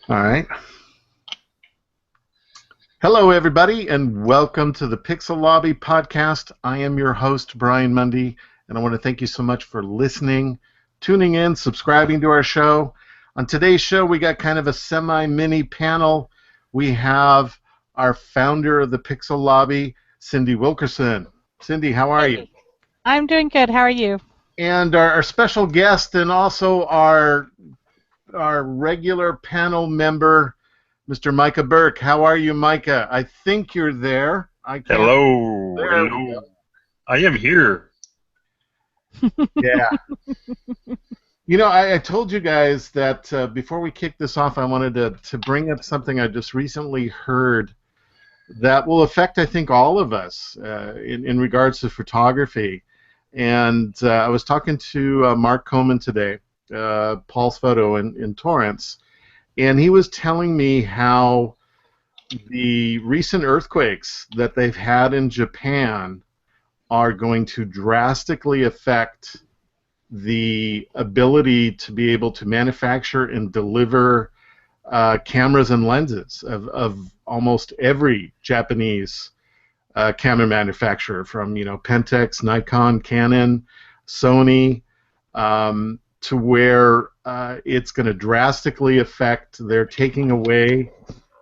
All right. Hello, everybody, and welcome to the pixeLobby podcast. I am your host, Brian Mundy, and I want to thank you so much for listening, tuning in, subscribing to our show. On today's show, we got kind of a semi-mini panel. We have our founder of the pixeLobby, Cindy Wilkerson. Cindy, how are you? I'm doing good. How are you? And our special guest and also our regular panel member, Mr. Micah Burke. How are you, Micah? I think you're there. I can't. Hello. There we Hello. go. I am here. Yeah. You know, I told you guys that before we kick this off, I wanted to bring up something I just recently heard that will affect, I think, all of us in regards to photography. And I was talking to Mark Coleman today, Paul's Photo in Torrance, and he was telling me how the recent earthquakes that they've had in Japan are going to drastically affect the ability to be able to manufacture and deliver cameras and lenses of almost every Japanese camera manufacturer, from Pentax, Nikon, Canon, Sony, to where it's going to drastically affect. They're taking away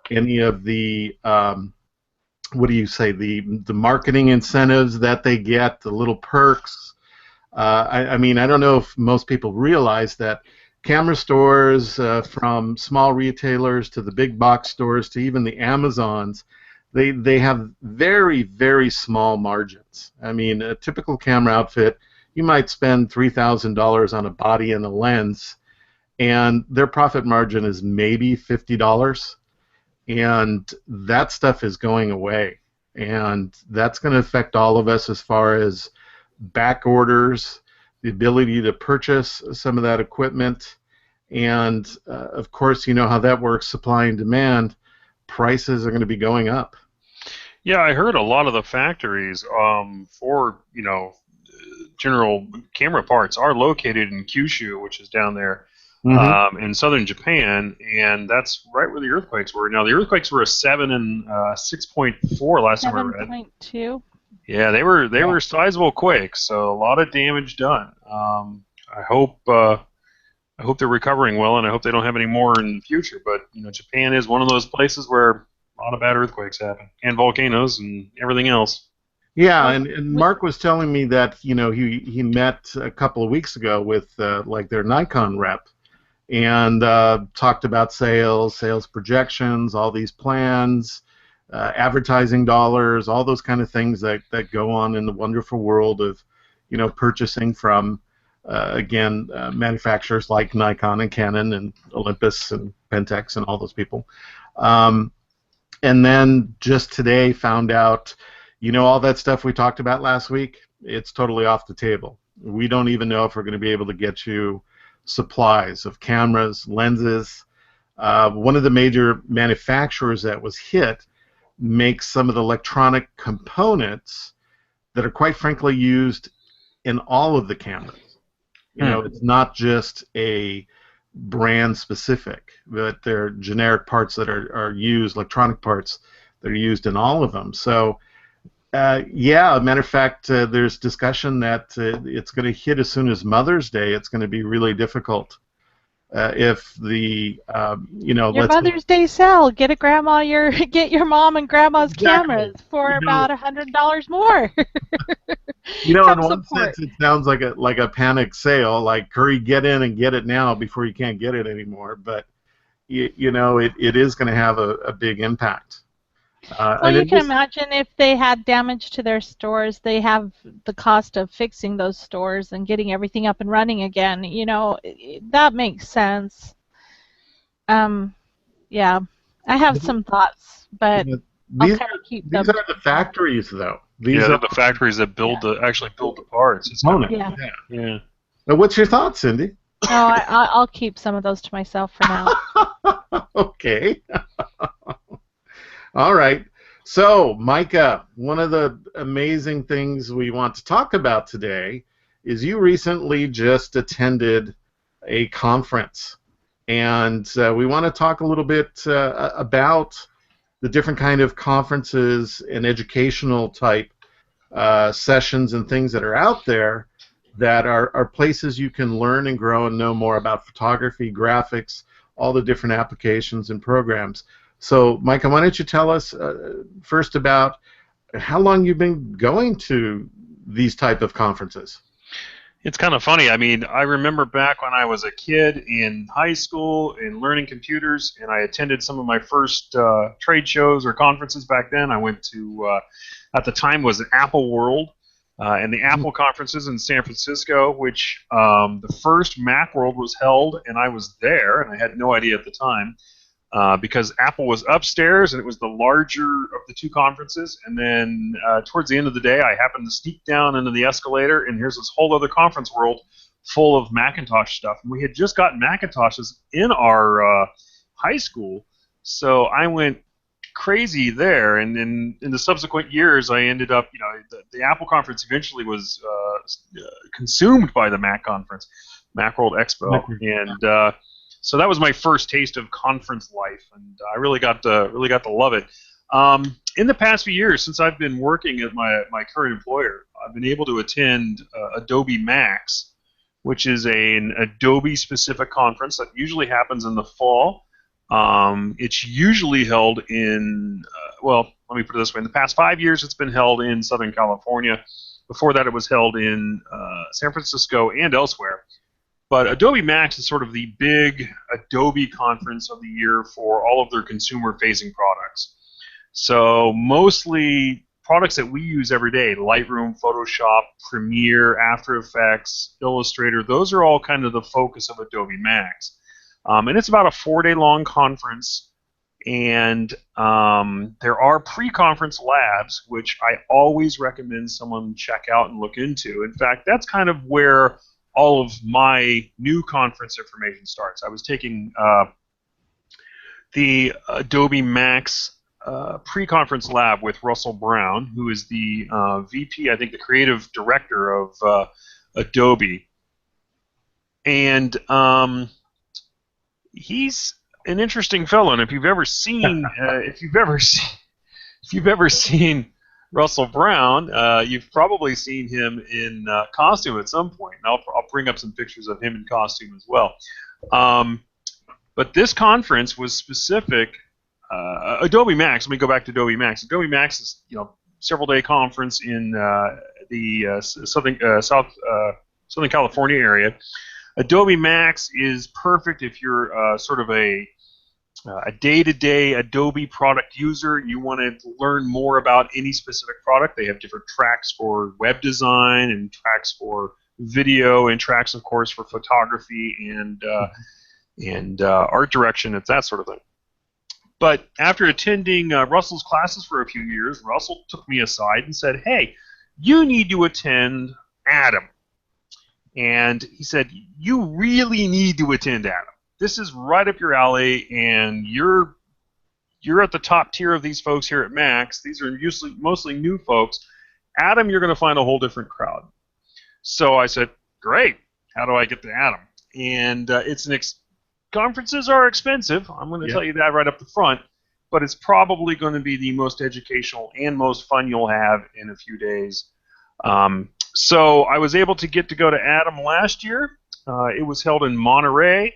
any of the what do you say, the marketing incentives that they get, the little perks. I mean, I don't know if most people realize that camera stores, from small retailers to the big box stores to even the Amazons, they have very, very small margins. I mean, a typical camera outfit, you might spend $3,000 on a body and a lens, and their profit margin is maybe $50. And that stuff is going away. And that's going to affect all of us as far as back orders, the ability to purchase some of that equipment, and of course, you know how that works, supply and demand. Prices are going to be going up. Yeah, I heard a lot of the factories for general camera parts are located in Kyushu, which is down there in southern Japan, and that's right where the earthquakes were. Now, the earthquakes were a 7 and 6.4 last time I read. 7.2. Yeah, they were sizable quakes, so a lot of damage done. I hope they're recovering well, and I hope they don't have any more in the future. But Japan is one of those places where a lot of bad earthquakes happen, and volcanoes, and everything else. Yeah, and Mark was telling me that he met a couple of weeks ago with like their Nikon rep, and talked about sales projections, all these plans, advertising dollars, all those kind of things that go on in the wonderful world of purchasing from manufacturers like Nikon and Canon and Olympus and Pentax and all those people. And then just today found out, all that stuff we talked about last week, it's totally off the table. We don't even know if we're going to be able to get you supplies of cameras, lenses. One of the major manufacturers that was hit makes some of the electronic components that are quite frankly used in all of the cameras. It's not just a brand specific, but they're generic parts that are used, electronic parts that are used in all of them. So yeah, matter of fact, there's discussion that it's going to hit as soon as Mother's Day. It's going to be really difficult if the your Mother's Day sale. Get your mom and grandma's cameras for about $100 more. In one sense, it sounds like a panic sale. Like, hurry, get in and get it now before you can't get it anymore. But it is going to have a big impact. Well, you can imagine if they had damage to their stores, they have the cost of fixing those stores and getting everything up and running again. That makes sense. Yeah, I have some thoughts, but I'll kind of keep them. These are the factories, though. These are the factories that actually build the parts. It's yeah. Now, what's your thoughts, Cindy? Oh, I'll keep some of those to myself for now. Okay. All right. So, Micah, one of the amazing things we want to talk about today is you recently just attended a conference and we want to talk a little bit about the different kind of conferences and educational type sessions and things that are out there that are places you can learn and grow and know more about photography, graphics, all the different applications and programs. So, Micah, why don't you tell us first about how long you've been going to these type of conferences? It's kind of funny. I mean, I remember back when I was a kid in high school and learning computers, and I attended some of my first trade shows or conferences back then. I went to, at the time, was Apple World, and the Apple conferences in San Francisco, which the first Macworld was held, and I was there, and I had no idea at the time. Because Apple was upstairs and it was the larger of the two conferences, and then towards the end of the day I happened to sneak down into the escalator, and here's this whole other conference world full of Macintosh stuff, and we had just gotten Macintoshes in our high school, so I went crazy there, and in the subsequent years I ended up, you know, the Apple conference eventually was consumed by the Mac conference, Macworld Expo, and so that was my first taste of conference life, and I really got to love it. In the past few years, since I've been working at my current employer, I've been able to attend Adobe Max, which is an Adobe-specific conference that usually happens in the fall. It's usually held in, well, let me put it this way. In the past 5 years, it's been held in Southern California. Before that, it was held in San Francisco and elsewhere. But Adobe Max is sort of the big Adobe conference of the year for all of their consumer-facing products. So mostly products that we use every day, Lightroom, Photoshop, Premiere, After Effects, Illustrator, those are all kind of the focus of Adobe Max. And it's about a 4-day-long conference, and there are pre-conference labs, which I always recommend someone check out and look into. In fact, that's kind of where all of my new conference information starts. I was taking the Adobe Max pre-conference lab with Russell Brown, who is the VP, I think the creative director of Adobe. And he's an interesting fellow, and if you've ever seen Russell Brown, you've probably seen him in costume at some point. And I'll bring up some pictures of him in costume as well. But this conference was specific. Adobe Max. Let me go back to Adobe Max. Adobe Max is, you know, several-day conference in the Southern California area. Adobe Max is perfect if you're sort of a day-to-day Adobe product user. You want to learn more about any specific product. They have different tracks for web design and tracks for video and tracks, of course, for photography and art direction. It's that sort of thing. But after attending Russell's classes for a few years, Russell took me aside and said, "Hey, you need to attend Adam." And he said, "You really need to attend Adam. This is right up your alley, and you're at the top tier of these folks here at Max. These are mostly new folks. Adam, you're going to find a whole different crowd." So I said, "Great. How do I get to Adam?" And conferences are expensive. I'm going to tell you that right up the front, but it's probably going to be the most educational and most fun you'll have in a few days. So I was able to go to Adam last year. It was held in Monterey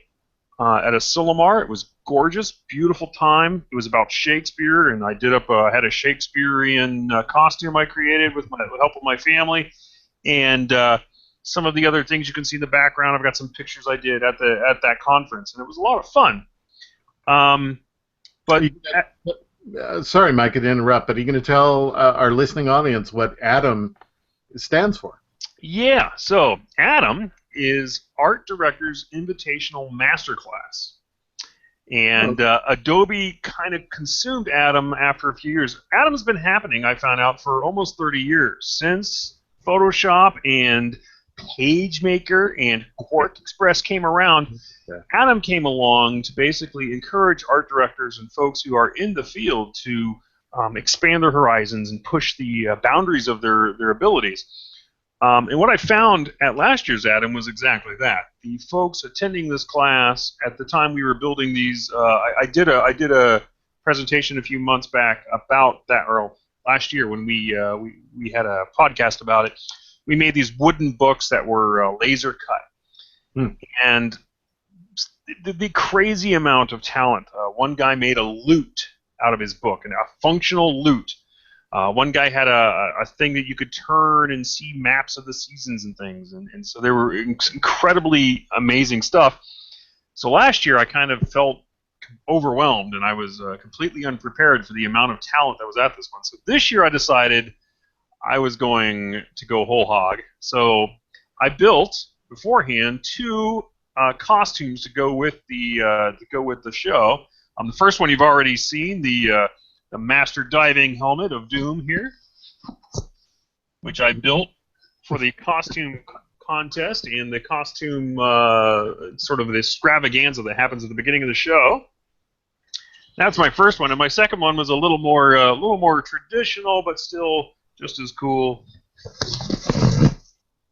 at a Silomar. It was gorgeous, beautiful time. It was about Shakespeare, and I had a Shakespearean costume I created with the help of my family, and some of the other things you can see in the background. I've got some pictures I did at that conference, and it was a lot of fun. Sorry, Mike, to interrupt, but are you going to tell our listening audience what Adam stands for? Yeah, so Adam is Art Director's Invitational Masterclass. And Adobe kind of consumed Adam after a few years. Adam's been happening, I found out, for almost 30 years. Since Photoshop and PageMaker and Quark Express came around, Adam came along to basically encourage art directors and folks who are in the field to expand their horizons and push the boundaries of their abilities. And what I found at last year's Adam was exactly that. The folks attending this class at the time we were building these, I did a presentation a few months back about that, or last year when we had a podcast about it. We made these wooden books that were laser cut, and the crazy amount of talent. One guy made a lute out of his book, and a functional lute. One guy had a thing that you could turn and see maps of the seasons and things, and so there were incredibly amazing stuff. So last year I kind of felt overwhelmed, and I was completely unprepared for the amount of talent that was at this one. So this year I decided I was going to go whole hog. So I built beforehand 2 costumes to go with the show. The first one you've already seen, the Master Diving Helmet of Doom here, which I built for the costume contest and the costume sort of the extravaganza that happens at the beginning of the show. That's my first one, and my second one was a little more traditional, but still just as cool.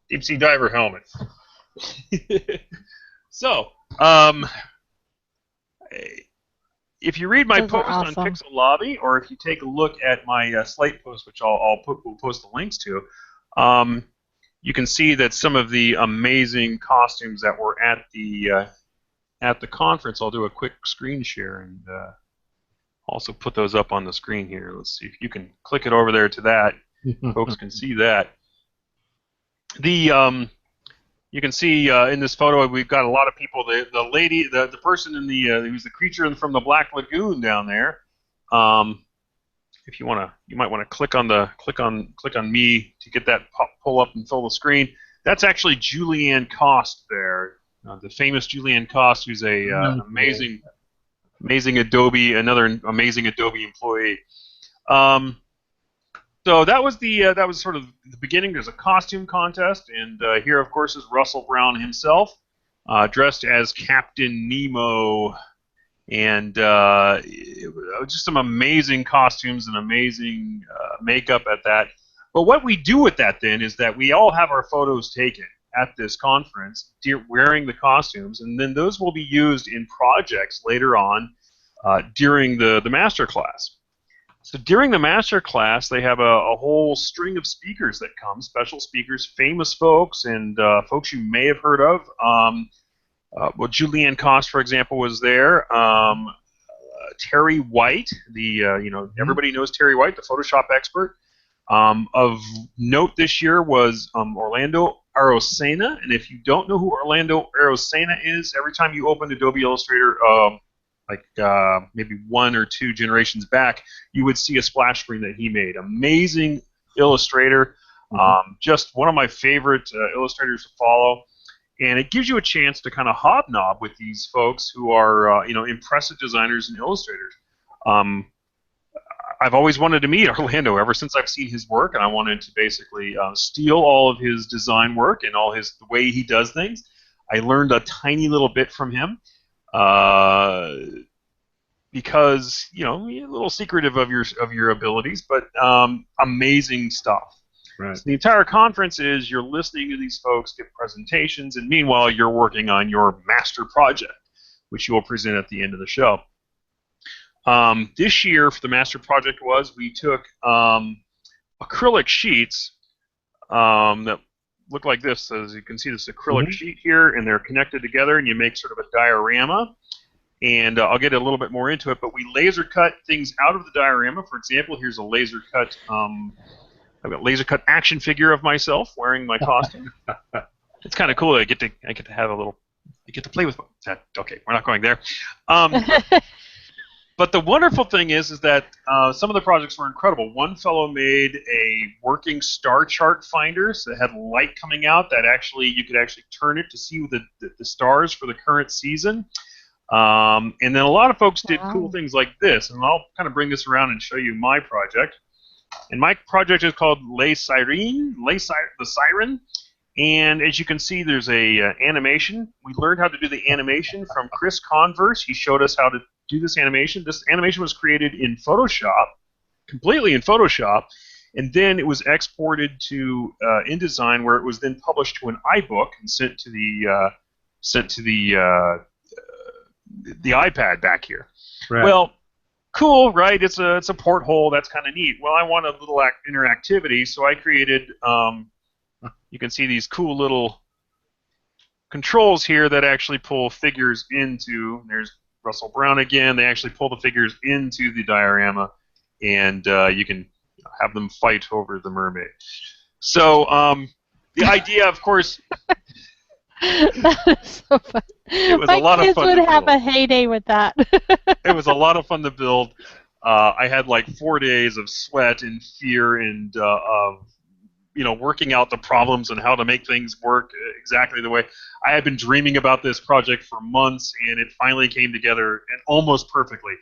Deep sea diver helmet. So, if you read my post on pixeLobby, or if you take a look at my Slate post, which we'll post the links to, you can see that some of the amazing costumes that were at the conference. I'll do a quick screen share and also put those up on the screen here. Let's see if you can click it over there to that. Folks can see that. You can see in this photo we've got a lot of people. The lady, the person in who's the creature from the Black Lagoon down there. If you might want to click on me to get that pull up and fill the screen. That's actually Julianne Cost there, the famous Julianne Cost, who's an amazing Adobe employee. So that was sort of the beginning. There's a costume contest, and here, of course, is Russell Brown himself, dressed as Captain Nemo, and just some amazing costumes and amazing makeup at that. But what we do with that then is that we all have our photos taken at this conference, wearing the costumes, and then those will be used in projects later on during the master class. So during the master class, they have a whole string of speakers that come, special speakers, famous folks, and folks you may have heard of. Well, Julianne Cost, for example, was there. Terry White, everybody knows Terry White, the Photoshop expert. Of note this year was Orlando Arocena, and if you don't know who Orlando Arocena is, every time you open Adobe Illustrator, maybe 1 or 2 generations back, you would see a splash screen that he made. Amazing illustrator, just one of my favorite illustrators to follow, and it gives you a chance to kind of hobnob with these folks who are impressive designers and illustrators. I've always wanted to meet Orlando ever since I've seen his work, and I wanted to basically steal all of his design work and the way he does things. I learned a tiny little bit from him. Because you're a little secretive of your abilities, but amazing stuff. Right. So the entire conference is you're listening to these folks give presentations, and meanwhile you're working on your master project, which you will present at the end of the show. This year for the master project we took acrylic sheets that look like this. As you can see, this acrylic sheet here, and they're connected together, and you make sort of a diorama. And I'll get a little bit more into it, but we laser cut things out of the diorama. For example, here's a laser cut. I've got a laser cut action figure of myself wearing my costume. It's kind of cool. I get to have a little. I get to play with that. Okay, we're not going there. But the wonderful thing is that some of the projects were incredible. One fellow made a working star chart finder, so it had light coming out that you could actually turn it to see the stars for the current season. And then a lot of folks did cool things like this, and I'll kind of bring this around and show you my project. And my project is called the Siren. And as you can see, there's a animation. We learned how to do the animation from Chris Converse. He showed us how to do this animation. This animation was created in Photoshop, completely in Photoshop, and then it was exported to InDesign, where it was then published to an iBook and sent to the iPad back here. Right. Well, cool, right? It's a porthole. That's kind of neat. Well, I want a little interactivity, so I created. You can see these cool little controls here that actually pull figures into. There's Russell Brown again. They actually pull the figures into the diorama, and you can have them fight over the mermaid. So the idea, of course. That is so fun. It was My a lot of fun. kids would have a heyday with that. It was a lot of fun to build. I had like 4 days of sweat and fear and working out the problems and how to make things work exactly the way I had been dreaming about this project for months, and it finally came together and almost perfectly.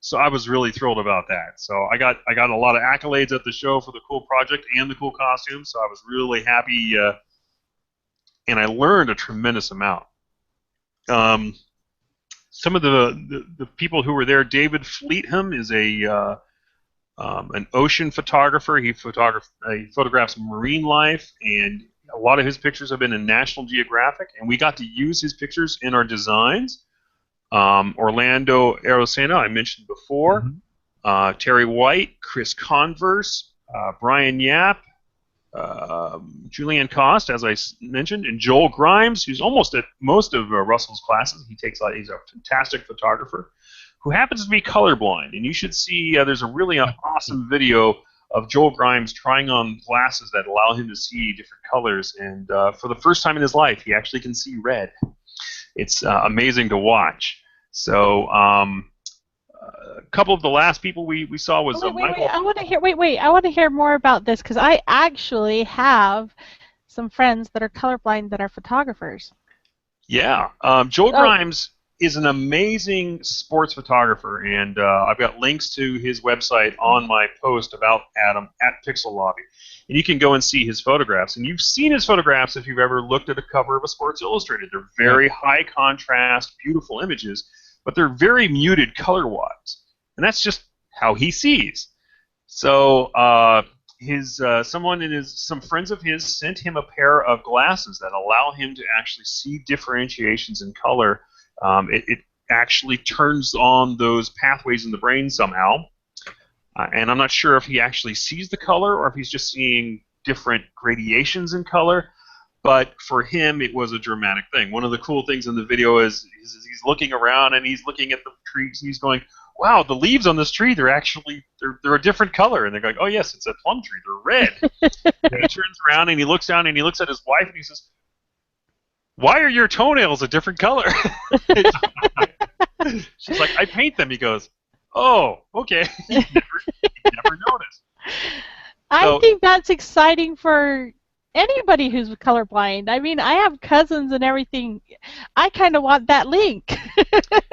So I was really thrilled about that. So I got a lot of accolades at the show for the cool project and the cool costumes. So I was really happy. And I learned a tremendous amount. Some of the people who were there, David Fleetham is an ocean photographer. He photographs marine life, and a lot of his pictures have been in National Geographic, and we got to use his pictures in our designs. Orlando Arocena, I mentioned before. Mm-hmm. Terry White, Chris Converse, Brian Yap, Julianne Cost, as I mentioned, and Joel Grimes, who's almost at most of Russell's classes. He's a fantastic photographer who happens to be colorblind. And you should see, there's a really awesome video of Joel Grimes trying on glasses that allow him to see different colors. And for the first time in his life, he actually can see red. It's amazing to watch. So a couple of the last people we saw was Michael. I want to hear more about this, because I actually have some friends that are colorblind that are photographers. Yeah, Joel Grimes is an amazing sports photographer, and I've got links to his website on my post about Adam at pixeLobby, and you can go and see his photographs. And you've seen his photographs if you've ever looked at a cover of a Sports Illustrated. They're very high contrast, beautiful images, but they're very muted color-wise, and that's just how he sees. So some friends of his sent him a pair of glasses that allow him to actually see differentiations in color. It actually turns on those pathways in the brain somehow, and I'm not sure if he actually sees the color or if he's just seeing different gradations in color. But for him, it was a dramatic thing. One of the cool things in the video is he's looking around and he's looking at the trees and he's going, "Wow, the leaves on this tree, they're a different color." And they're going, "Oh yes, it's a plum tree. They're red." And he turns around and he looks down and he looks at his wife and he says, "Why are your toenails a different color?" She's like, "I paint them." He goes, "Oh, okay." He never noticed. I think that's exciting for anybody who's colorblind. I mean, I have cousins and everything. I kind of want that link.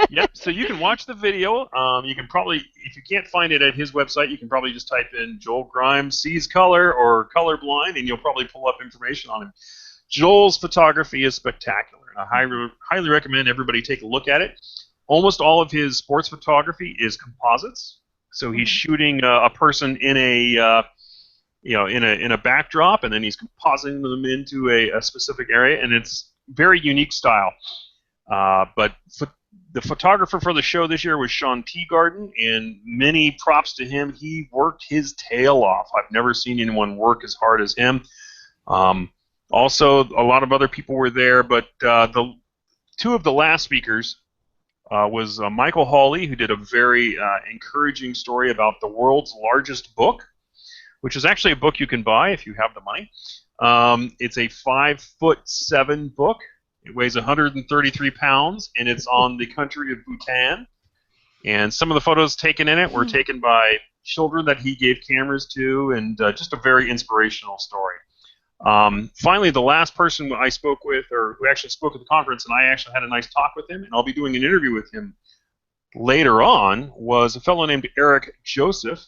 Yep, so you can watch the video. You can probably, if you can't find it at his website, you can probably just type in Joel Grimes sees color or colorblind, and you'll probably pull up information on him. Joel's photography is spectacular, and I highly recommend everybody take a look at it. Almost all of his sports photography is composites, so he's shooting a person in a in a backdrop, and then he's compositing them into a specific area, and it's very unique style. But the photographer for the show this year was Sean Teagarden, and many props to him. He worked his tail off. I've never seen anyone work as hard as him. Also, a lot of other people were there, but the two of the last speakers was Michael Hawley, who did a very encouraging story about the world's largest book, which is actually a book you can buy if you have the money. It's a 5'7" book. It weighs 133 pounds, and it's on the country of Bhutan. And some of the photos taken in it were taken by children that he gave cameras to, and just a very inspirational story. Finally, the last person I spoke with, or who actually spoke at the conference, and I actually had a nice talk with him, and I'll be doing an interview with him later on, was a fellow named Eric Joseph.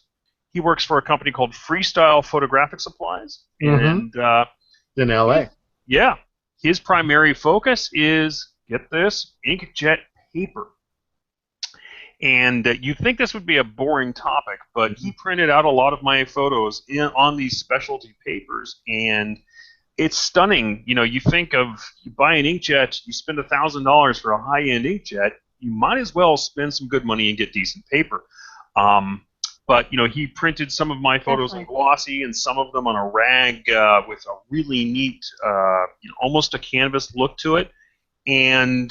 He works for a company called Freestyle Photographic Supplies, and in LA. Yeah, his primary focus is, get this, inkjet paper. And you think this would be a boring topic, but he printed out a lot of my photos on these specialty papers, and it's stunning. You know, you think of, you buy an inkjet, you spend $1,000 for a high-end inkjet, you might as well spend some good money and get decent paper. But, you know, he printed some of my photos in glossy and some of them on a rag with a really neat, you know, almost a canvas look to it. And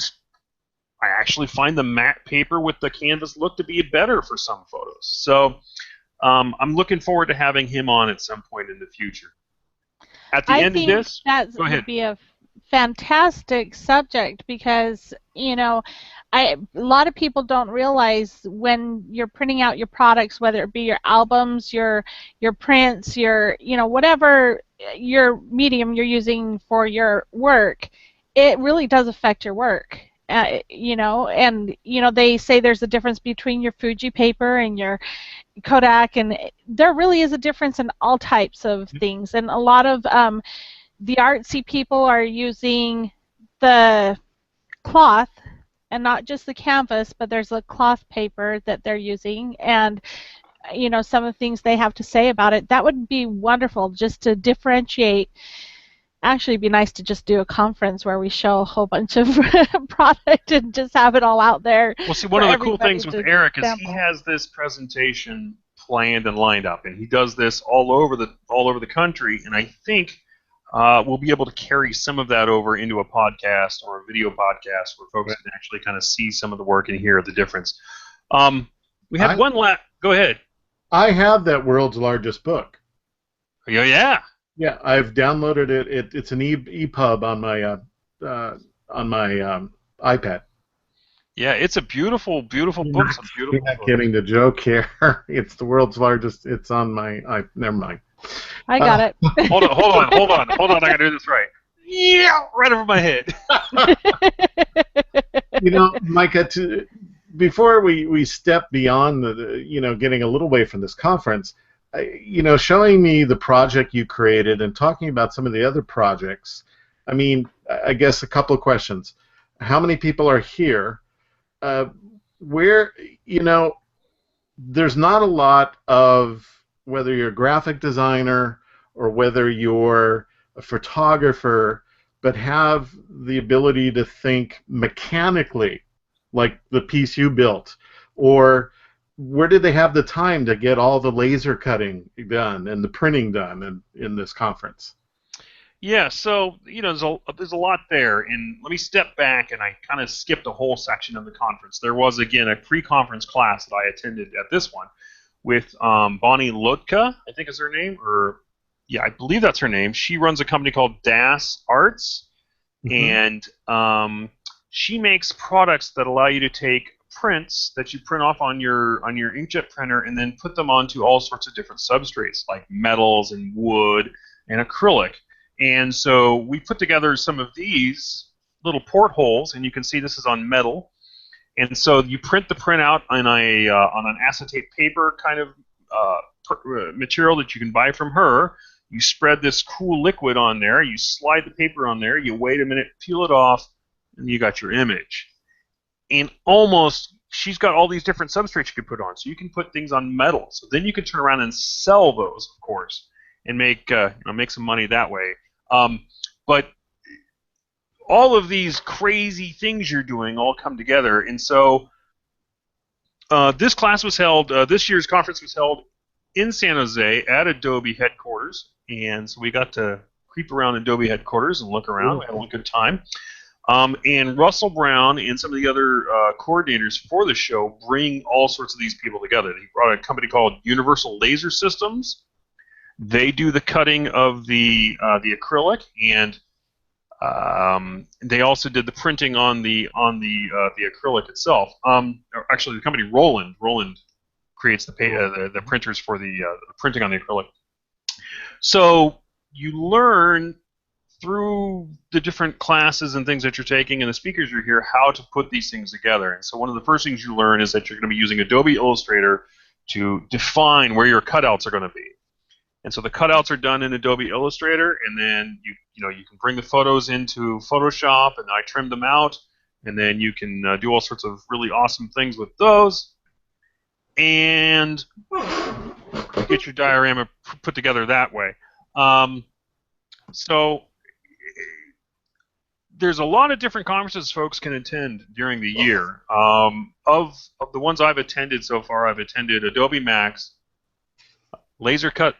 I actually find the matte paper with the canvas look to be better for some photos. So I'm looking forward to having him on at some point in the future. At the end of this, that would be a fantastic subject because, you know, a lot of people don't realize when you're printing out your products, whether it be your albums, your prints, your, you know, whatever your medium you're using for your work, it really does affect your work. You know, and you know, they say there's a difference between your Fuji paper and your Kodak, and there really is a difference in all types of things. And a lot of the artsy people are using the cloth and not just the canvas, but there's a cloth paper that they're using, and you know, some of the things they have to say about it. That would be wonderful just to differentiate. Actually, it'd be nice to just do a conference where we show a whole bunch of product and just have it all out there. Well, see, one of the cool things with Eric is he has this presentation planned and lined up, and he does this all over the country, and I think we'll be able to carry some of that over into a podcast or a video podcast where folks can actually kind of see some of the work and hear the difference. We have one last. Go ahead. I have that world's largest book. Yeah. Yeah, I've downloaded it. It's an EPUB on my iPad. Yeah, it's a beautiful, beautiful book. You're not getting the joke here. It's the world's largest. It's on my. Never mind. I got it. Hold on. I gotta do this right. Yeah, right over my head. You know, Micah, before we step beyond getting a little way from this conference, you know, showing me the project you created and talking about some of the other projects, I mean, I guess a couple of questions. How many people are here? Where, you know, there's not a lot of, whether you're a graphic designer or whether you're a photographer, but have the ability to think mechanically, like the piece you built, or where did they have the time to get all the laser cutting done and the printing done in this conference? Yeah, so, you know, there's a lot there, and let me step back, and I kind of skipped a whole section of the conference. There was, again, a pre-conference class that I attended at this one with Bonnie Lotka, I think is her name, or, yeah, I believe that's her name. She runs a company called Das Arts, and she makes products that allow you to take prints that you print off on your inkjet printer and then put them onto all sorts of different substrates like metals and wood and acrylic. And so we put together some of these little portholes, and you can see this is on metal. And so you print the print out on an acetate paper kind of material that you can buy from her. You spread this cool liquid on there. You slide the paper on there. You wait a minute, peel it off, and you got your image. And she's got all these different substrates you can put on. So you can put things on metal. So then you can turn around and sell those, of course, and make some money that way. But all of these crazy things you're doing all come together. And so this year's conference was held in San Jose at Adobe headquarters. And so we got to creep around Adobe headquarters and look around. We had a good time. And Russell Brown and some of the other coordinators for the show bring all sorts of these people together. He brought a company called Universal Laser Systems. They do the cutting of the acrylic, and they also did the printing on the acrylic itself. Actually, the company Roland creates the printers for the printing on the acrylic. So you learn through the different classes and things that you're taking and the speakers you're here how to put these things together. And so one of the first things you learn is that you're going to be using Adobe Illustrator to define where your cutouts are going to be. And so the cutouts are done in Adobe Illustrator, and then you can bring the photos into Photoshop, and I trim them out, and then you can do all sorts of really awesome things with those. and get your diorama put together that way. So there's a lot of different conferences folks can attend during the year. Of the ones I've attended so far, I've attended Adobe Max, Laser Cut.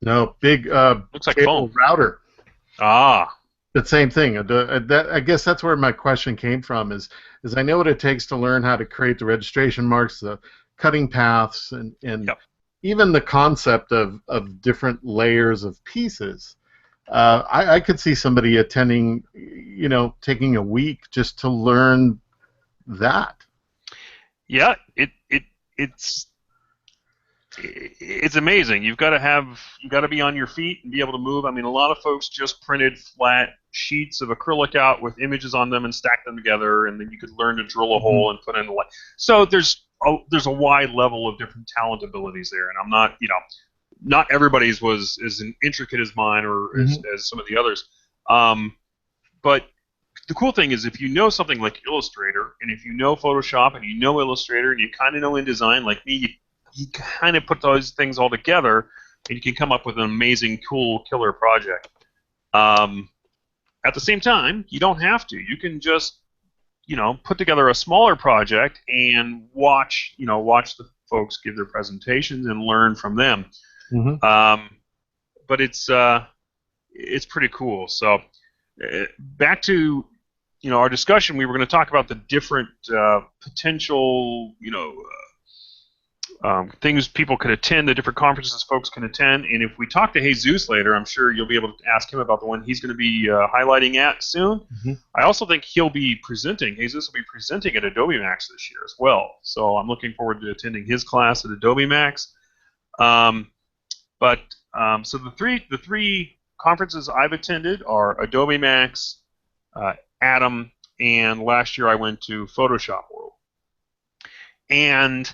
No, big Looks like cable foam. router. Ah. The same thing. I guess that's where my question came from. Is I know what it takes to learn how to create the registration marks, the cutting paths, and Yep. even the concept of different layers of pieces. I could see somebody attending, taking a week just to learn that. Yeah, it's amazing. You've got to be on your feet and be able to move. I mean, a lot of folks just printed flat sheets of acrylic out with images on them and stacked them together, and then you could learn to drill a hole and put in the light. So there's a wide level of different talent abilities there, and I'm not, not everybody's was as intricate as mine or as some of the others. But the cool thing is if you know something like Illustrator, and if you know Photoshop, and you know Illustrator, and you kind of know InDesign like me, you kind of put those things all together, and you can come up with an amazing, cool, killer project. At the same time, you don't have to. You can just, put together a smaller project and watch the folks give their presentations and learn from them. But it's pretty cool. So back to our discussion, we were going to talk about the different potential things people could attend, the different conferences folks can attend, and if we talk to Jesus later, I'm sure you'll be able to ask him about the one he's going to be highlighting at soon. I also think he'll be presenting. Jesus will be presenting at Adobe Max this year as well, so I'm looking forward to attending his class at Adobe Max. So the three conferences I've attended are Adobe Max, Atom, and last year I went to Photoshop World. And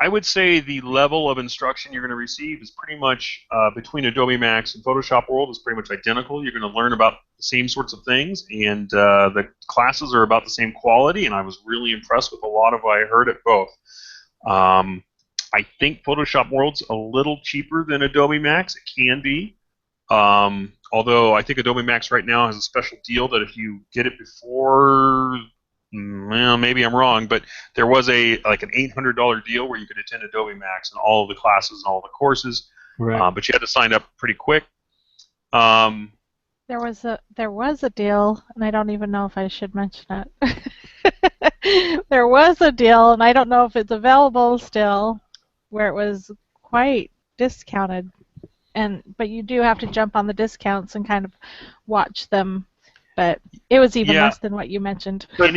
I would say the level of instruction you're going to receive is pretty much between Adobe Max and Photoshop World is pretty much identical. You're going to learn about the same sorts of things, and the classes are about the same quality, and I was really impressed with a lot of what I heard at both. I think Photoshop World's a little cheaper than Adobe Max. It can be. Although I think Adobe Max right now has a special deal that if you get it before... Well, maybe I'm wrong, but there was an $800 deal where you could attend Adobe Max and all of the classes and all the courses. Right. But you had to sign up pretty quick. There was a deal, and I don't even know if I should mention it. There was a deal, and I don't know if it's available still, where it was quite discounted. But you do have to jump on the discounts and kind of watch them. But it was even less than what you mentioned. But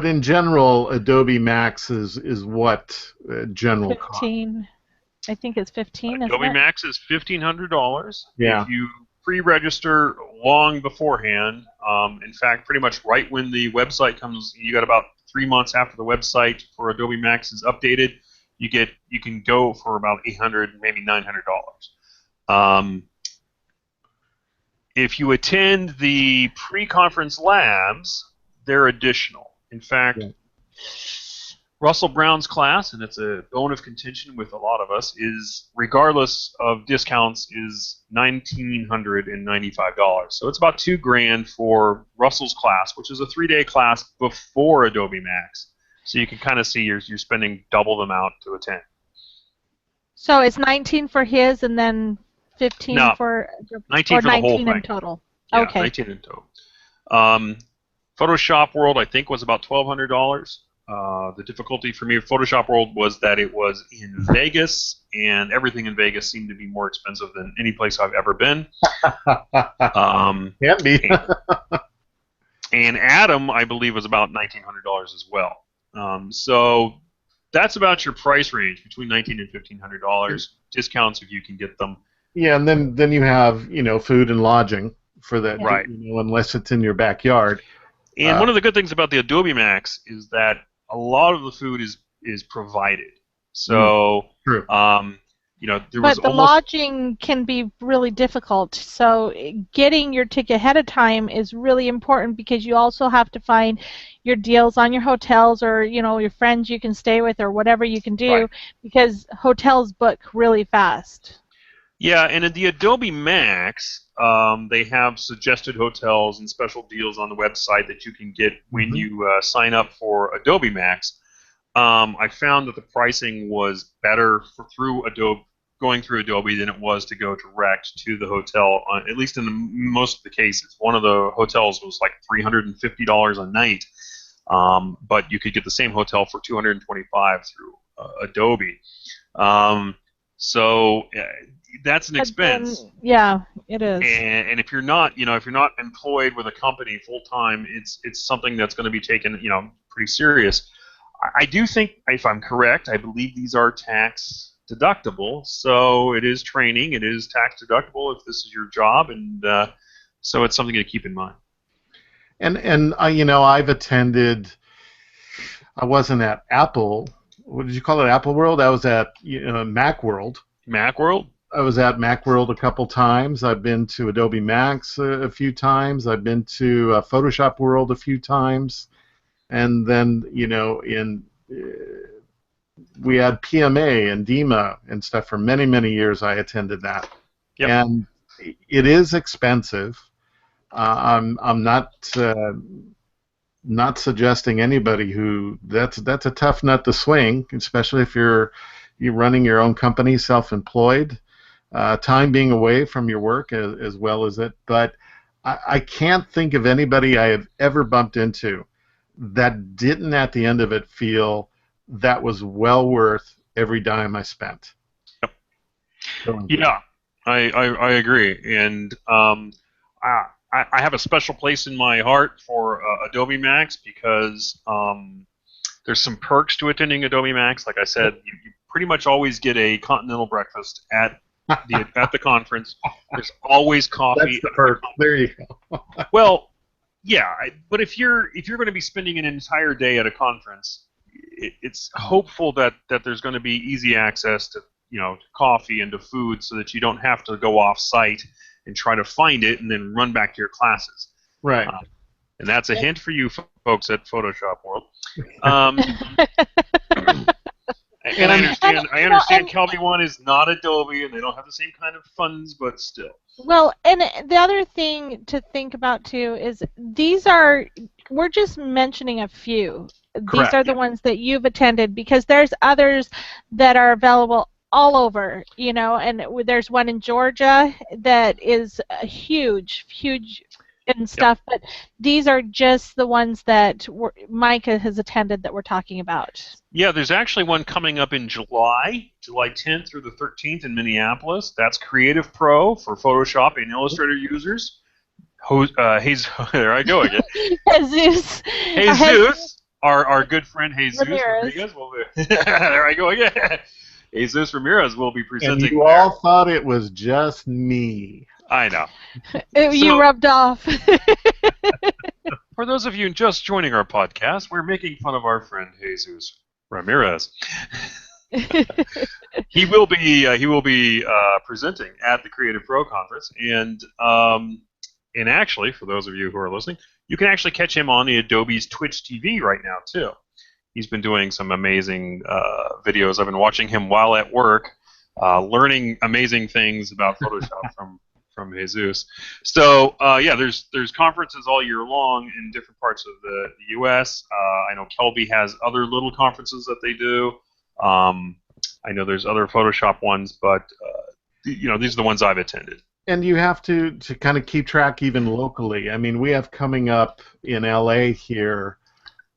in general, Adobe Max is what general 15. Cost? I think it's 15. Adobe Max is $1,500. Yeah. If you pre-register long beforehand, in fact, pretty much right when the website comes, you got about 3 months after the website for Adobe Max is updated. You can go for about $800, maybe $900. If you attend the pre-conference labs, they're additional. In fact, Russell Brown's class, and it's a bone of contention with a lot of us, is, regardless of discounts, is $1,995. So it's about $2,000 for Russell's class, which is a 3-day class before Adobe Max. So you can kind of see you're spending double the amount to attend. So it's 19 for his, and then 15 for 19 for the whole thing. In total. Yeah, okay. 19 in total. Photoshop World, I think, was about $1,200. The difficulty for me with Photoshop World was that it was in Vegas, and everything in Vegas seemed to be more expensive than any place I've ever been. Can't be. And Atom, I believe, was about $1,900 as well. So that's about your price range, between $1,900 and $1,500. Discounts if you can get them. Yeah, and then you have food and lodging for that, right? Unless it's in your backyard. And one of the good things about the Adobe Max is that a lot of the food is provided. So true. there was But the almost. lodging can be really difficult. So getting your ticket ahead of time is really important because you also have to find your deals on your hotels or, your friends you can stay with or whatever you can do Right. because hotels book really fast. Yeah, and in the Adobe Max, they have suggested hotels and special deals on the website that you can get when you sign up for Adobe Max. I found that the pricing was better through Adobe, going through Adobe, than it was to go direct to the hotel. At least in most of the cases, one of the hotels was like $350 a night, but you could get the same hotel for $225 through Adobe. Um, so that's an expense. Then, yeah, it is. And if you're not, if you're not employed with a company full time, it's something that's going to be taken, pretty serious. I do think, if I'm correct, I believe these are tax deductible. So it is training. It is tax deductible if this is your job, and so it's something to keep in mind. And I've attended. I wasn't at Apple. What did you call it? Apple World. I was at Macworld. Macworld. I was at Macworld a couple times. I've been to Adobe Max a few times. I've been to Photoshop World a few times. And then, we had PMA and DEMA and stuff for many, many years. I attended that. Yep. And it is expensive. I'm not suggesting anybody who that's a tough nut to swing, especially if you're running your own company, self-employed. Time being away from your work as well as it. But I can't think of anybody I have ever bumped into that didn't at the end of it feel that was well worth every dime I spent. Yep. Yeah, I agree, and I have a special place in my heart for Adobe Max because there's some perks to attending Adobe Max. Like I said, you pretty much always get a continental breakfast at the conference. There's always coffee. That's the perk. There you go. Well, yeah, but if you're going to be spending an entire day at a conference, it's hopeful that there's going to be easy access to to coffee and to food, so that you don't have to go off site and try to find it and then run back to your classes. Right. And that's a hint for you folks at Photoshop World. And I understand Kelby One is not Adobe, and they don't have the same kind of funds, but still. Well, and the other thing to think about too is we're just mentioning a few. Correct, these are the ones that you've attended, because there's others that are available all over, and there's one in Georgia that is huge and stuff, but these are just the ones that Micah has attended that we're talking about. Yeah, there's actually one coming up in July 10th through the 13th in Minneapolis. That's Creative Pro for Photoshop and Illustrator users. There I go again. Jesus, our good friend Jesus Ramirez. There I go again. Jesus Ramirez will be presenting. And you all thought it was just me. I know. You rubbed off. For those of you just joining our podcast, we're making fun of our friend Jesus Ramirez. He will be presenting at the Creative Pro Conference, and actually, for those of you who are listening, you can actually catch him on the Adobe's Twitch TV right now too. He's been doing some amazing videos. I've been watching him while at work, learning amazing things about Photoshop from Jesus. So there's conferences all year long in different parts of the U.S. I know Kelby has other little conferences that they do. I know there's other Photoshop ones, but these are the ones I've attended. And you have to kind of keep track even locally. I mean, we have coming up in LA here,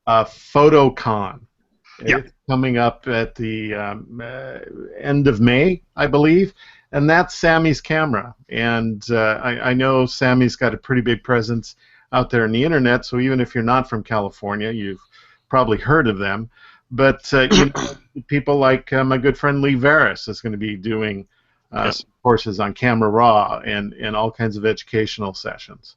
PhotoCon. Yeah. It's coming up at the end of May, I believe. And that's Sammy's camera. And I know Sammy's got a pretty big presence out there on the internet, so even if you're not from California, you've probably heard of them. But people like my good friend Lee Veris is going to be doing some courses on Camera Raw and all kinds of educational sessions.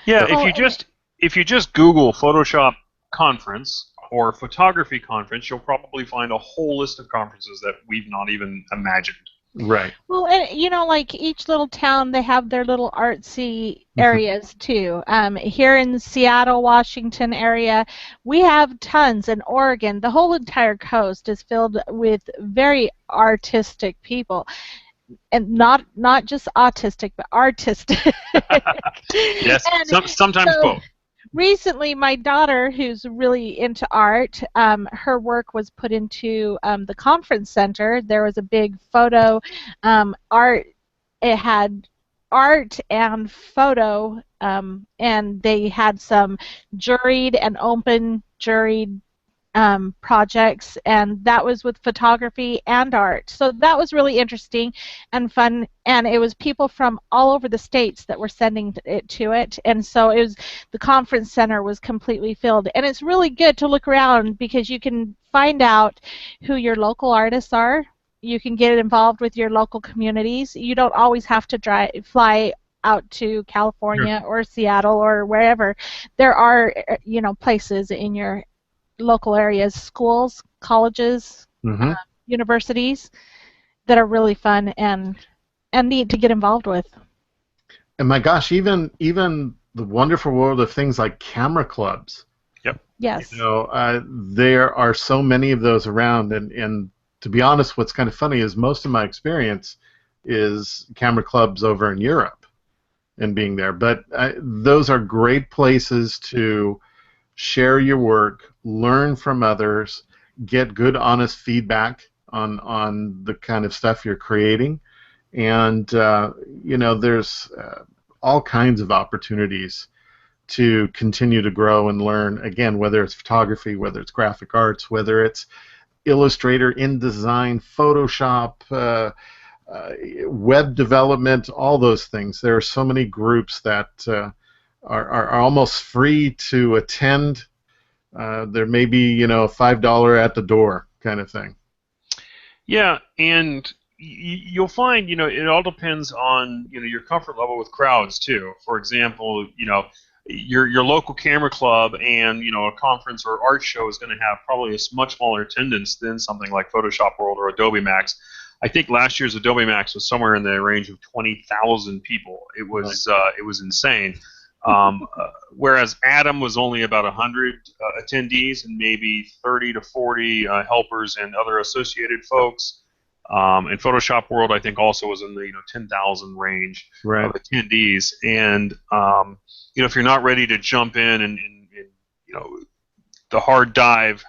Yeah, if you just Google Photoshop conference or photography conference, you'll probably find a whole list of conferences that we've not even imagined. Right. Well, and like each little town, they have their little artsy Mm-hmm. areas too. Here in the Seattle, Washington area, we have tons. In Oregon, the whole entire coast is filled with very artistic people, and not just autistic, but artistic. Yes, And sometimes so both. recently, my daughter, who's really into art, her work was put into the conference center. There was a big photo art. It had art and photo, and they had some juried and open juried projects, and that was with photography and art. So that was really interesting and fun, and it was people from all over the states that were sending it to it, and so it was the conference center was completely filled. And it's really good to look around because you can find out who your local artists are. You can get involved with your local communities. You don't always have to fly out to Sure. California or Seattle or wherever. There are places in your local areas, schools, colleges, Mm-hmm. universities that are really fun and neat to get involved with. And my gosh, even the wonderful world of things like camera clubs. Yep. Yes. There are so many of those around, and to be honest, what's kind of funny is most of my experience is camera clubs over in Europe and being there. But those are great places to share your work, learn from others, get good, honest feedback on the kind of stuff you're creating, and there's all kinds of opportunities to continue to grow and learn. Again, whether it's photography, whether it's graphic arts, whether it's Illustrator, InDesign, Photoshop, web development, all those things. There are so many groups that are almost free to attend. There may be, $5 at the door kind of thing. Yeah, and you'll find, it all depends on, your comfort level with crowds too. For example, your local camera club and, a conference or art show is going to have probably a much smaller attendance than something like Photoshop World or Adobe Max. I think last year's Adobe Max was somewhere in the range of 20,000 people. It was insane. Whereas Atom was only about 100 attendees and maybe 30 to 40 helpers and other associated folks. And Photoshop World, I think, also was in the 10,000 range Right. of attendees. And if you're not ready to jump in and the hard dive,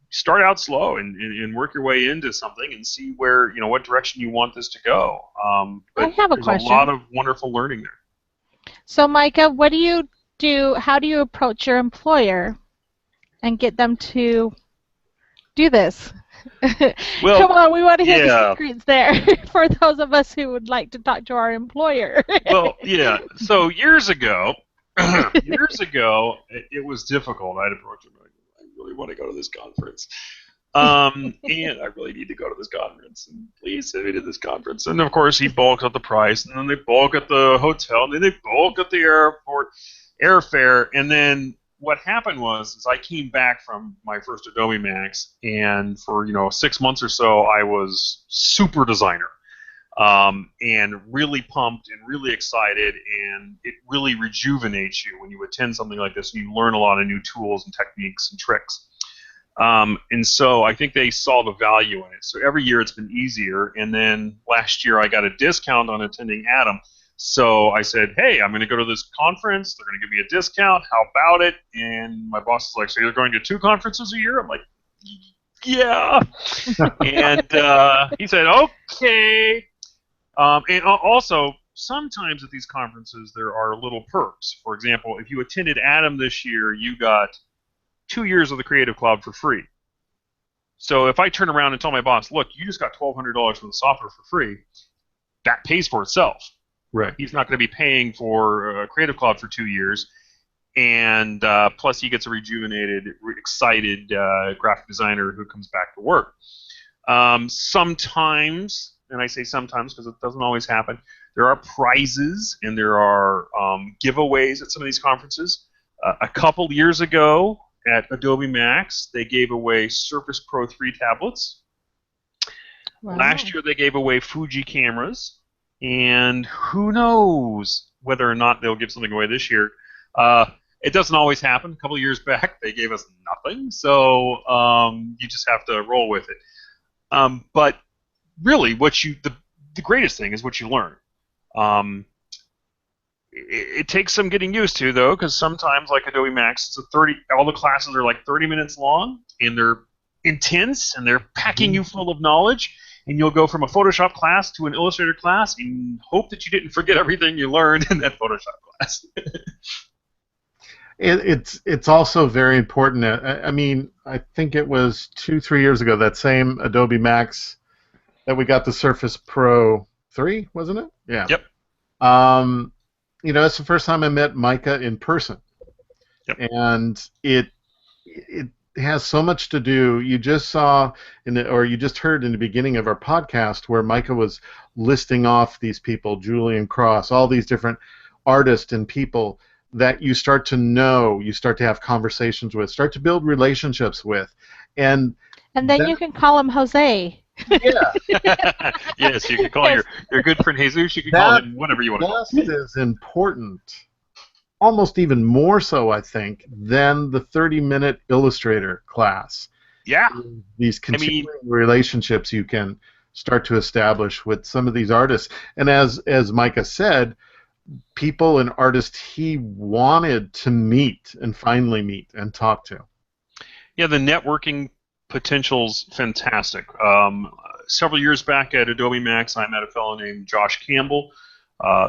start out slow and work your way into something and see where what direction you want this to go. But I have a there's question. a lot of wonderful learning there. So, Micah, what do you do? How do you approach your employer and get them to do this? Well, come on, we want to hear the yeah. secrets there for those of us who would like to talk to our employer. Well, yeah. So years ago, it was difficult. I'd approach him like, I really want to go to this conference. And I really need to go to this conference. And please send me to this conference. And of course, he bulked up the price, and then they bulk at the hotel, and then they bulk at the airport airfare. And then what happened was I came back from my first Adobe Max, and for 6 months or so, I was super designer. And really pumped and really excited, and it really rejuvenates you when you attend something like this and you learn a lot of new tools and techniques and tricks. And so I think they saw the value in it. So every year it's been easier, and then last year I got a discount on attending Atom. So I said, hey, I'm going to go to this conference. They're going to give me a discount. How about it? And my boss is like, so you're going to 2 conferences a year? I'm like, yeah. And he said, okay. And also, sometimes at these conferences there are little perks. For example, if you attended Atom this year, you got 2 years of the Creative Cloud for free. So if I turn around and tell my boss, look, you just got $1,200 for the software for free, that pays for itself. Right. He's not going to be paying for Creative Cloud for 2 years, and plus he gets a rejuvenated, excited graphic designer who comes back to work. Sometimes, and I say sometimes because it doesn't always happen, there are prizes and there are giveaways at some of these conferences. A couple years ago at Adobe Max, they gave away Surface Pro 3 tablets. Wow. Last year they gave away Fuji cameras, and who knows whether or not they'll give something away this year. It doesn't always happen. A couple of years back, they gave us nothing, so you just have to roll with it. But really, the greatest thing is what you learn. It takes some getting used to, though, because sometimes, like Adobe Max, all the classes are like 30 minutes long, and they're intense, and they're packing you full of knowledge, and you'll go from a Photoshop class to an Illustrator class and hope that you didn't forget everything you learned in that Photoshop class. It's also very important. I mean, I think it was 2-3 years ago, that same Adobe Max that we got the Surface Pro 3, wasn't it? Yeah. Yep. It's the first time I met Micah in person. Yep. And it has so much to do. You just saw, or you just heard in the beginning of our podcast where Micah was listing off these people, Julian Cross, all these different artists and people that you start to know, you start to have conversations with, start to build relationships with. And then you can call him Jose. Yeah. Yes, you can call your good friend Jesus. You can call him whatever you want to call him. That is important, almost even more so, I think, than the 30-minute Illustrator class. Yeah. These continuing relationships you can start to establish with some of these artists. And as Micah said, people and artists he wanted to meet and finally meet and talk to. Yeah, the networking potential's fantastic. Several years back at Adobe Max, I met a fellow named Josh Campbell,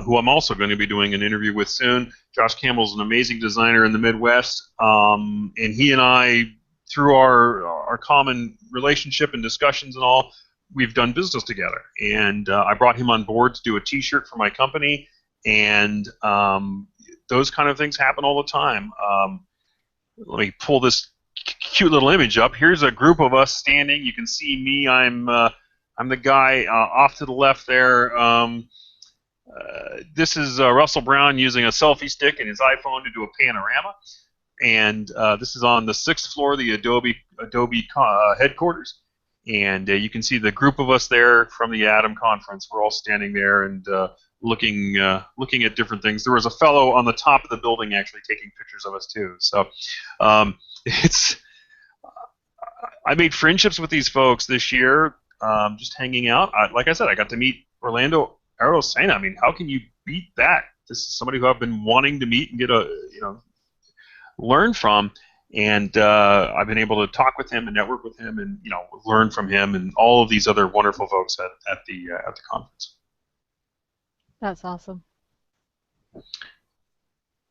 who I'm also going to be doing an interview with soon. Josh Campbell's an amazing designer in the Midwest, and he and I, through our common relationship and discussions and all, we've done business together. And I brought him on board to do a T-shirt for my company, and those kind of things happen all the time. Let me pull this cute little image up. Here's a group of us standing. You can see me. I'm the guy off to the left there. This is Russell Brown using a selfie stick and his iPhone to do a panorama. And this is on the 6th floor of the Adobe headquarters. And you can see the group of us there from the Atom conference. We're all standing there and looking at different things. There was a fellow on the top of the building actually taking pictures of us too. So I made friendships with these folks this year, just hanging out. Like I said, I got to meet Orlando Arosena. I mean, how can you beat that? This is somebody who I've been wanting to meet and get learn from, and I've been able to talk with him and network with him, and learn from him and all of these other wonderful folks at the conference. That's awesome.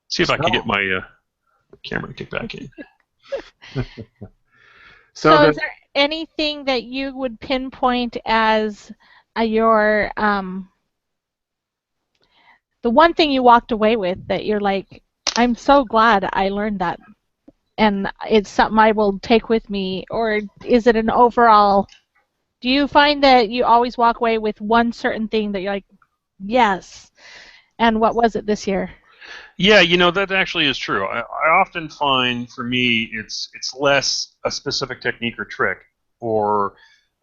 See if I can get my camera to kick back in. So is there anything that you would pinpoint as your the one thing you walked away with that you're like, I'm so glad I learned that, and it's something I will take with me? Or is it an overall? Do you find that you always walk away with one certain thing that you're like, yes? And what was it this year? Yeah, that actually is true. I often find, for me, it's less a specific technique or trick or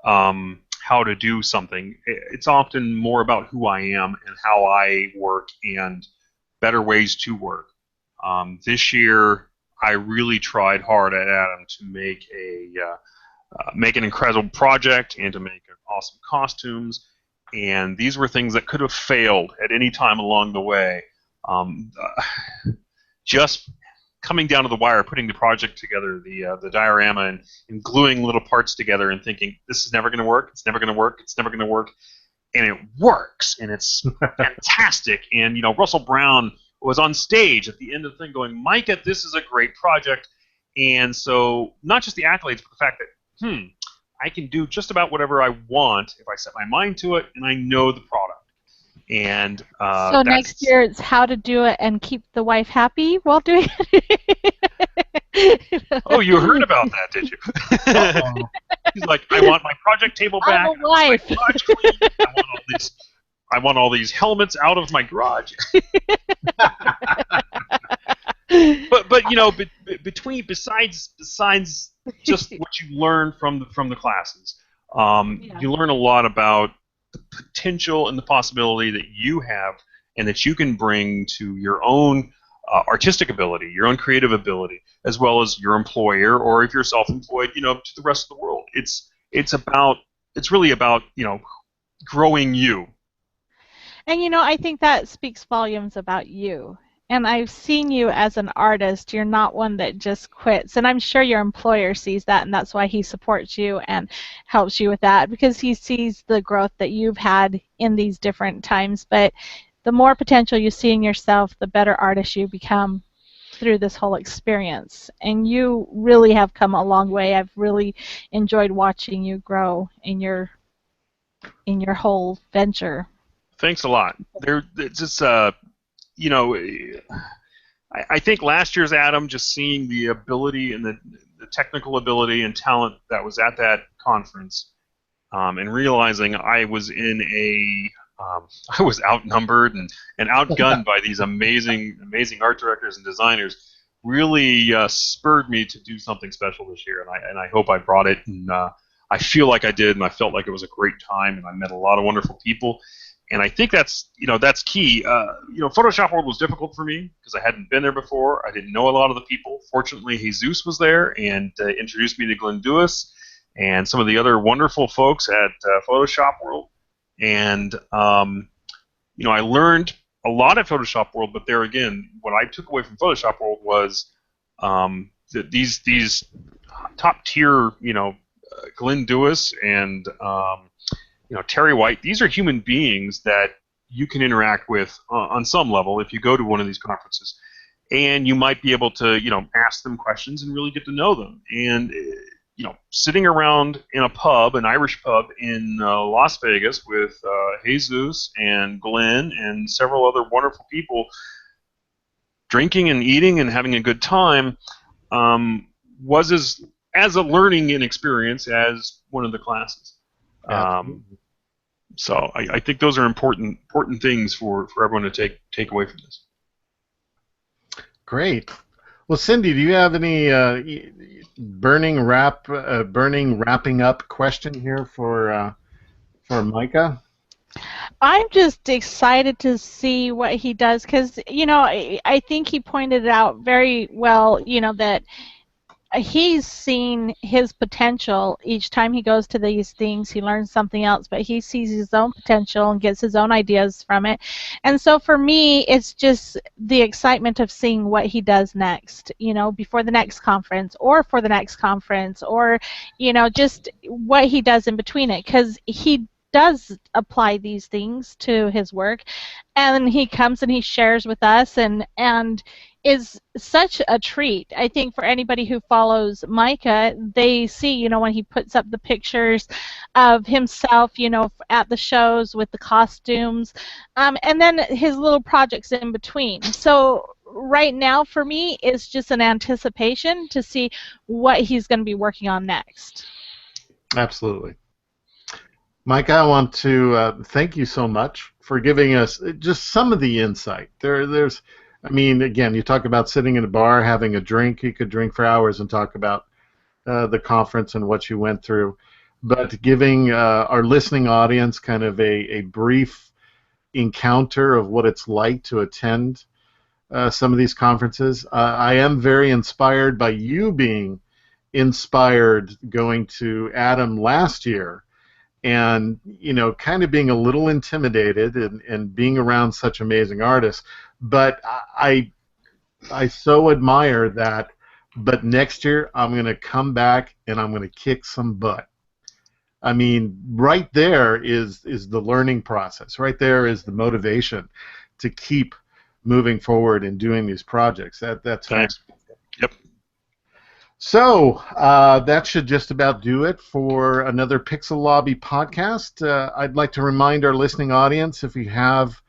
how to do something. It's often more about who I am and how I work and better ways to work. This year, I really tried hard at Atom to make an incredible project and to make awesome costumes. And these were things that could have failed at any time along the way. Just coming down to the wire, putting the project together, the diorama, and gluing little parts together and thinking, this is never going to work, it's never going to work, it's never going to work. And it works, and it's fantastic. And, Russell Brown was on stage at the end of the thing going, Micah, this is a great project. And so not just the accolades, but the fact that, I can do just about whatever I want if I set my mind to it and I know the product. And so next year it's how to do it and keep the wife happy while doing it. Oh, you heard about that, did you? He's like, I want my project table back. I'm a wife. I want my garage clean. I want all these helmets out of my garage. But besides just what you learn from the classes, You learn a lot about the potential and the possibility that you have and that you can bring to your own artistic ability, your own creative ability, as well as your employer, or if you're self-employed, to the rest of the world. It's really about growing you. And I think that speaks volumes about you. And I've seen you as an artist. You're not one that just quits. And I'm sure your employer sees that, and that's why he supports you and helps you with that, because he sees the growth that you've had in these different times. But the more potential you see in yourself, the better artist you become through this whole experience. And you really have come a long way. I've really enjoyed watching you grow in your whole venture. Thanks a lot. It's just, I think last year's Adam, just seeing the ability and the technical ability and talent that was at that conference, and realizing I was I was outnumbered and outgunned by these amazing art directors and designers, really spurred me to do something special this year, and I hope I brought it, and I feel like I did, and I felt like it was a great time, and I met a lot of wonderful people. And I think that's key. Photoshop World was difficult for me because I hadn't been there before. I didn't know a lot of the people. Fortunately, Jesus was there and introduced me to Glenn Dewis and some of the other wonderful folks at Photoshop World. And I learned a lot at Photoshop World. But there again, what I took away from Photoshop World was that these top tier, Glenn Dewis and Terry White, these are human beings that you can interact with on some level if you go to one of these conferences. And you might be able to, ask them questions and really get to know them. And, sitting around in a pub, an Irish pub in Las Vegas with Jesus and Glenn and several other wonderful people drinking and eating and having a good time was as a learning and experience as one of the classes. So I think those are important things for everyone to take away from this. Great. Well, Cindy, do you have any burning wrapping up question here for Micah? I'm just excited to see what he does because, I think he pointed out very well, that he's seen his potential each time he goes to these things. He learns something else, but he sees his own potential and gets his own ideas from it. And so for me, it's just the excitement of seeing what he does next, before the next conference or for the next conference, or, just what he does in between it, because he does apply these things to his work, and he comes and he shares with us and is such a treat. I think for anybody who follows Micah, they see, when he puts up the pictures of himself, at the shows with the costumes, and then his little projects in between. So right now for me, it's just an anticipation to see what he's going to be working on next. Absolutely. Micah, I want to thank you so much for giving us just some of the insight. Again, you talk about sitting in a bar, having a drink. You could drink for hours and talk about the conference and what you went through. But giving our listening audience kind of a brief encounter of what it's like to attend some of these conferences. I am very inspired by you being inspired going to Adam last year and, kind of being a little intimidated and being around such amazing artists. But I so admire that. But next year, I'm going to come back and I'm going to kick some butt. Right there is the learning process. Right there is the motivation to keep moving forward and doing these projects. That's thanks. Yep. So that should just about do it for another pixeLobby podcast. I'd like to remind our listening audience, if you have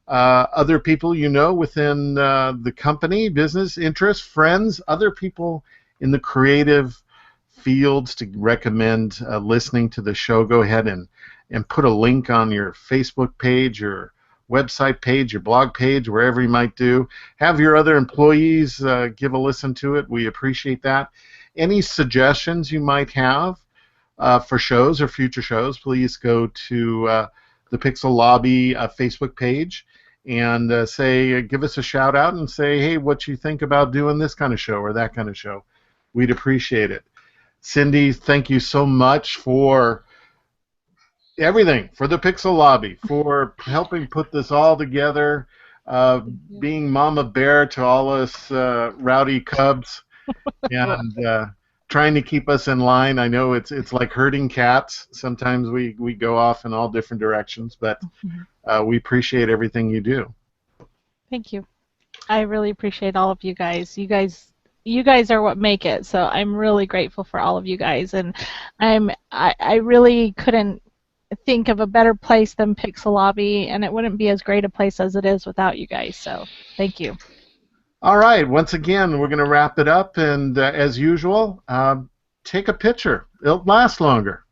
other people within the company, business, interests, friends, other people in the creative fields to recommend listening to the show, go ahead and put a link on your Facebook page, your website page, your blog page, wherever you might do. Have your other employees give a listen to it. We appreciate that. Any suggestions you might have for shows or future shows, please go to the pixeLobby Facebook page and give us a shout out and say, hey, what you think about doing this kind of show or that kind of show. We'd appreciate it. Cindy, thank you so much for everything, for the pixeLobby, for helping put this all together, being Mama Bear to all us rowdy cubs, and trying to keep us in line. I know it's like herding cats. Sometimes we go off in all different directions, but we appreciate everything you do. Thank you. I really appreciate all of you guys. You guys are what make it. So I'm really grateful for all of you guys, and I really couldn't think of a better place than pixeLobby, and it wouldn't be as great a place as it is without you guys. So thank you. All right. Once again, we're going to wrap it up, and as usual, take a picture. It'll last longer.